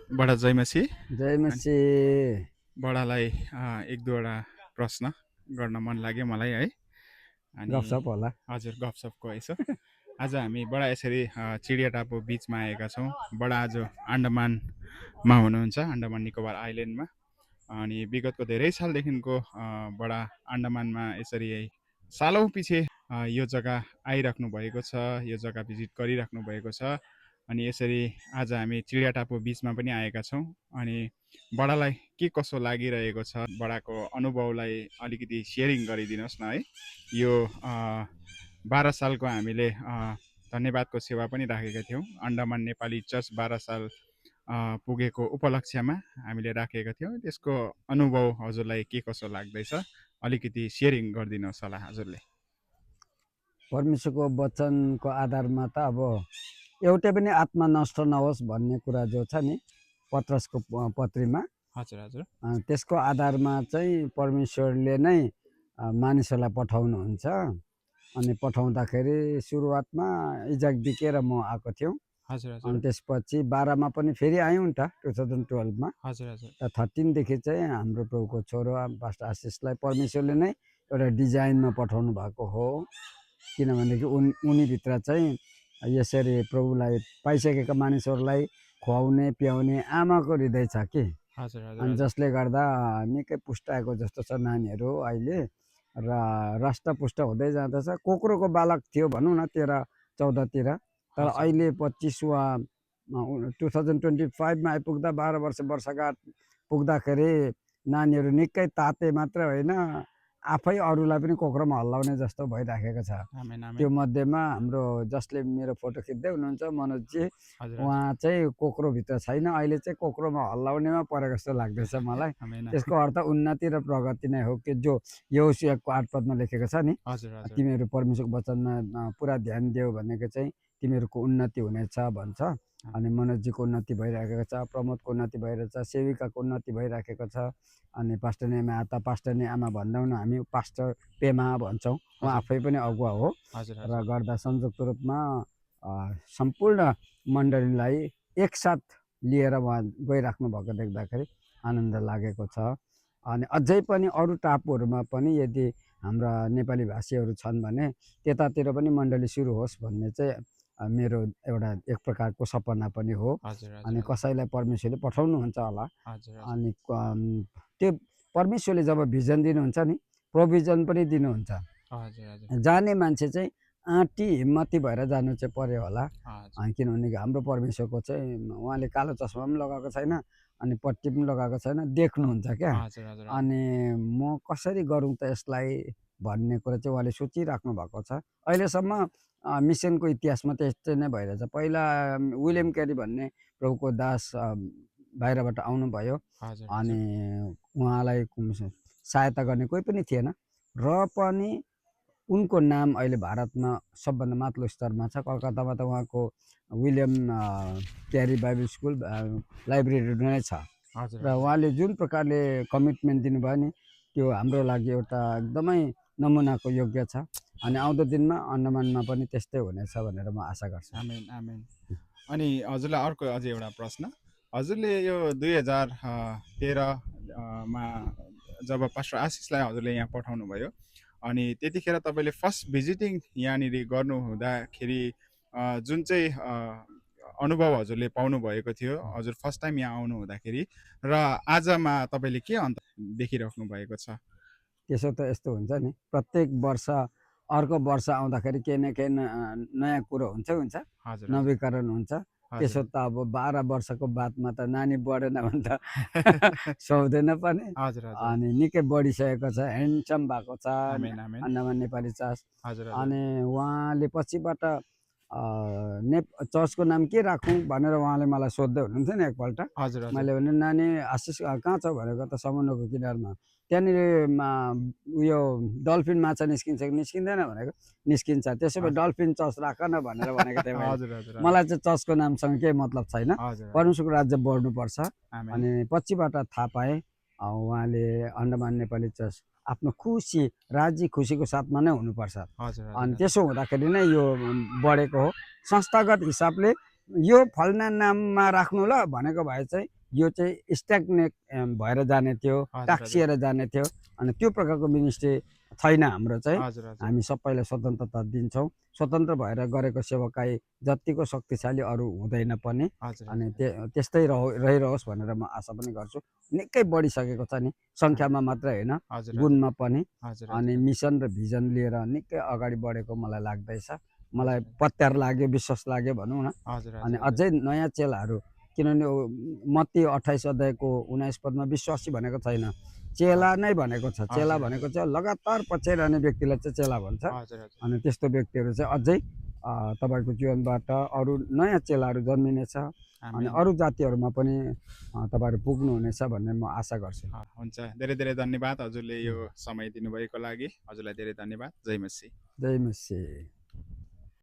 बडा जयमसी अनि जयमसी। बडालाई एक दुईवटा प्रश्न गर्न मन लाग्यो मलाई है। अनि गफसप होला। हजुर गफसपको यसो आज हामी बडा यसरी चिडिया टापु बिचमा आएका छौँ। बडा आज अन्डमानमा हुनुहुन्छ, अन्डमान निकोबार आइल्यान्डमा। अनि विगतको धेरै सालदेखिको बडा अन्डमानमा यसरी सालौँ पछि यो जग्गा आइराख्नु भएको छ, यो जग्गा भिजिट गरिराख्नु भएको छ। अनि यसरी आज हामी चिडिया टापु बिचमा पनि आएका छौँ। अनि बडालाई के कसो लागिरहेको छ, बडाको अनुभवलाई अलिकति सेयरिङ गरिदिनुहोस् न है। यो 12 सालको हामीले धन्यवादको सेवा पनि राखेका थियौँ। अन्डमान नेपाली चर्च 12 साल पुगेको उपलक्ष्यमा हामीले राखेका थियौँ। त्यसको अनुभव हजुरलाई के कसो लाग्दैछ, अलिकति सेयरिङ गरिदिनुहोस् होला हजुरले। परमेश्वरको वचनको आधारमा त अब एउटै पनि आत्मा नष्ट नहोस् भन्ने कुरा जो छ नि पत्रसको पत्रीमा, हजुर हजुर, त्यसको आधारमा चाहिँ परमेश्वरले नै मानिसहरूलाई पठाउनुहुन्छ। अनि पठाउँदाखेरि सुरुवातमा इजाक दिकेर म आएको थियौँ। हजुर अनि हजुर, त्यसपछि 12मा पनि फेरि आयौँ नि त 2012मा। हजुर हजुर, र 13देखि चाहिँ हाम्रो प्रभुको छोरो पास्टर आशिषलाई परमेश्वरले नै एउटा डिजाइनमा पठाउनु भएको हो। किनभनेदेखि उनीभित्र चाहिँ यसरी प्रभुलाई पाइसकेका मानिसहरूलाई खुवाउने पियाउने आमाको हृदय छ कि। हजुर हजुर, अनि जसले गर्दा निकै पुष्टाएको जस्तो छ नानीहरू अहिले, र राष्ट्रपुष्ट हुँदै जाँदछ। कोक्रोको बालक थियो भनौँ न 13-14तिर, तर अहिले 25वा 2025मा आइपुग्दा 12 वर्षगाँठ पुग्दाखेरि नानीहरू निकै ताते मात्र होइन, आफै अरूलाई पनि कोक्रोमा हल्लाउने जस्तो भइराखेको छ। आमेन आमेन, त्यो मध्येमा हाम्रो जसले मेरो फोटो खिच्दै हुनुहुन्छ मनोजजी, हजुर उहाँ चाहिँ कोक्रोभित्र छैन, अहिले चाहिँ कोक्रोमा हल्लाउनेमा परेको जस्तो लाग्दैछ मलाई। आमेन, त्यसको अर्थ उन्नति र प्रगति नै हो कि जो यहोशुआको 8 पदमा लेखेको छ नि, हजुर हजुर, तिमीहरू परमेश्वरको वचनमा पुरा ध्यान दियो भनेको चाहिँ तिमीहरूको उन्नति हुनेछ भन्छ। अनि मनोजजीको उन्नति भइराखेको छ, प्रमोदको उन्नति भइरहेको छ, सेविकाको उन्नति भइराखेको छ। अनि पास्टर नेमा आमा, पास्टर ने आमा भन्दैनौँ हामी, पास्टर पेमा भन्छौँ, उहाँ आफै पनि अगुवा हो। र गर्दा संयुक्त रूपमा सम्पूर्ण मण्डलीलाई एकसाथ लिएर उहाँ गइराख्नु भएको देख्दाखेरि आनन्द लागेको छ। अनि अझै पनि अरू टापुहरूमा पनि यदि हाम्रा नेपाली भाषीहरू छन् भने त्यतातिर पनि मण्डली सुरु होस् भन्ने चाहिँ मेरो एउटा एक प्रकारको सपना पनि हो। अनि कसैलाई परमेश्वरले पठाउनुहुन्छ होला। अनि त्यो परमेश्वरले जब भिजन दिनुहुन्छ नि, प्रोभिजन पनि दिनुहुन्छ। जाने मान्छे चाहिँ आँटी हिम्मती भएर जानु चाहिँ पर्यो होला। किनभने हाम्रो परमेश्वरको चाहिँ उहाँले कालो चस्मा पनि लगाएको छैन, अनि पट्टी पनि लगाएको छैन, देख्नुहुन्छ क्या। अनि म कसरी गरौँ त यसलाई भन्ने कुरा चाहिँ उहाँले सोचिराख्नु भएको छ। अहिलेसम्म मिसनको इतिहासमा त्यस्तै नै भइरहेछ। पहिला विलियम क्यारी भन्ने प्रभुको दास बाहिरबाट आउनुभयो। अनि उहाँलाई सहायता गर्ने कोही पनि थिएन, र पनि उनको नाम अहिले भारतमा सबभन्दा माथिल्लो स्तरमा छ। कलकत्तामा त उहाँको विलियम क्यारी बाइबल स्कुल लाइब्रेरी नै छ। र उहाँले जुन प्रकारले कमिटमेन्ट दिनुभयो नि, त्यो हाम्रो लागि एउटा एकदमै नमुनाको योग्य छ। अनि आउँदो दिनमा अन्डमानमा पनि त्यस्तै हुनेछ भनेर म आशा गर्छु। आमेन आमेन। अनि हजुरलाई अर्को अझै एउटा प्रश्न, हजुरले यो 2013मा जब पास्टर आशिषलाई हजुरले यहाँ पठाउनु भयो, अनि त्यतिखेर तपाईँले फर्स्ट भिजिटिङ यहाँनिर गर्नु हुँदाखेरि जुन चाहिँ अनुभव हजुरले पाउनु भएको थियो, हजुर फर्स्ट टाइम यहाँ आउनु हुँदाखेरि र आजमा तपाईँले के अन्त देखिराख्नु भएको छ? त्यसो त यस्तो हुन्छ नि, प्रत्येक वर्ष अर्को वर्ष आउँदाखेरि केही न केही नयाँ कुरो हुन्छ, नवीकरण हुन्छ। त्यसो त अब 12 वर्षको बादमा त नानी बढेन भने त सुहाउँदैन पनि। अनि निकै बढिसकेको छ, ह्यान्डसम भएको छ अन्डमान नेपाली चर्च। अनि उहाँले पछिबाट चर्चको नाम के राखौँ भनेर उहाँले मलाई सोध्दै हुनुहुन्थ्यो नि एकपल्ट। मैले भने नानी आशिष कहाँ छ भनेको त समुद्रको किनारमा, त्यहाँनिर उयो डल्फिन माछा निस्किन्छ कि निस्किँदैन भनेको, निस्किन्छ, त्यसो भए डल्फिन चर्च राख न भनेर भनेको थिएँ मैले। मलाई चाहिँ चर्चको नामसँग केही मतलब छैन, परमेश्वरको राज्य बढ्नुपर्छ। अनि पछिबाट थाहा पाएँ उहाँले अन्डमान नेपाली चर्च आफ्नो खुसी राजी खुसीको साथमा नै हुनुपर्छ। अनि त्यसो हुँदाखेरि नै यो बढेको हो। संस्थागत हिसाबले यो फल्ना नाममा राख्नु ल भनेको भए चाहिँ यो चाहिँ स्ट्याग्नेट भएर जाने थियो, हजुर, टाक्सिएर जाने थियो। अनि त्यो प्रकारको मिनिस्ट्री छैन हाम्रो चाहिँ। हजुर, हजुर। हामी सबैलाई स्वतन्त्रता दिन्छौँ। स्वतन्त्र भएर गरेको सेवाकाई जतिको शक्तिशाली अरू हुँदैन पनि। हजुर, अनि हजुर। त्यस्तै रहिरहोस् भनेर म आशा पनि गर्छु। निकै बढिसकेको छ नि, सङ्ख्यामा मात्रै होइन, हजुर, हजुर। गुणमा पनि। हजुर, अनि हजुर। मिसन र भिजन लिएर निकै अगाडि बढेको मलाई लाग्दैछ। मलाई हजुर, पत्यार लाग्यो, विश्वास लाग्यो भनौँ न। हजुर, अनि हजुर, हजुर। अझै नयाँ चेलाहरू, किनभने मत्ती 28 अध्यायको 19 पदमा विश्वासी भनेको छैन, चेला नै भनेको छ। चेला हजुर, भनेको चाहिँ लगातार पछ्याइरहने व्यक्तिलाई चाहिँ चेला भन्छ। हजुर, हजुर। अनि त्यस्तो व्यक्तिहरू चाहिँ अझै तपाईँको जीवनबाट अरू नयाँ चेलाहरू जन्मिनेछ। अनि आमेन। अरू जातिहरूमा पनि तपाईँहरू पुग्नुहुनेछ भन्ने म आशा गर्छु। हुन्छ, धेरै धेरै धन्यवाद हजुरले यो समय दिनुभएको लागि। हजुरलाई धेरै धन्यवाद। जय मसी। जय मसी।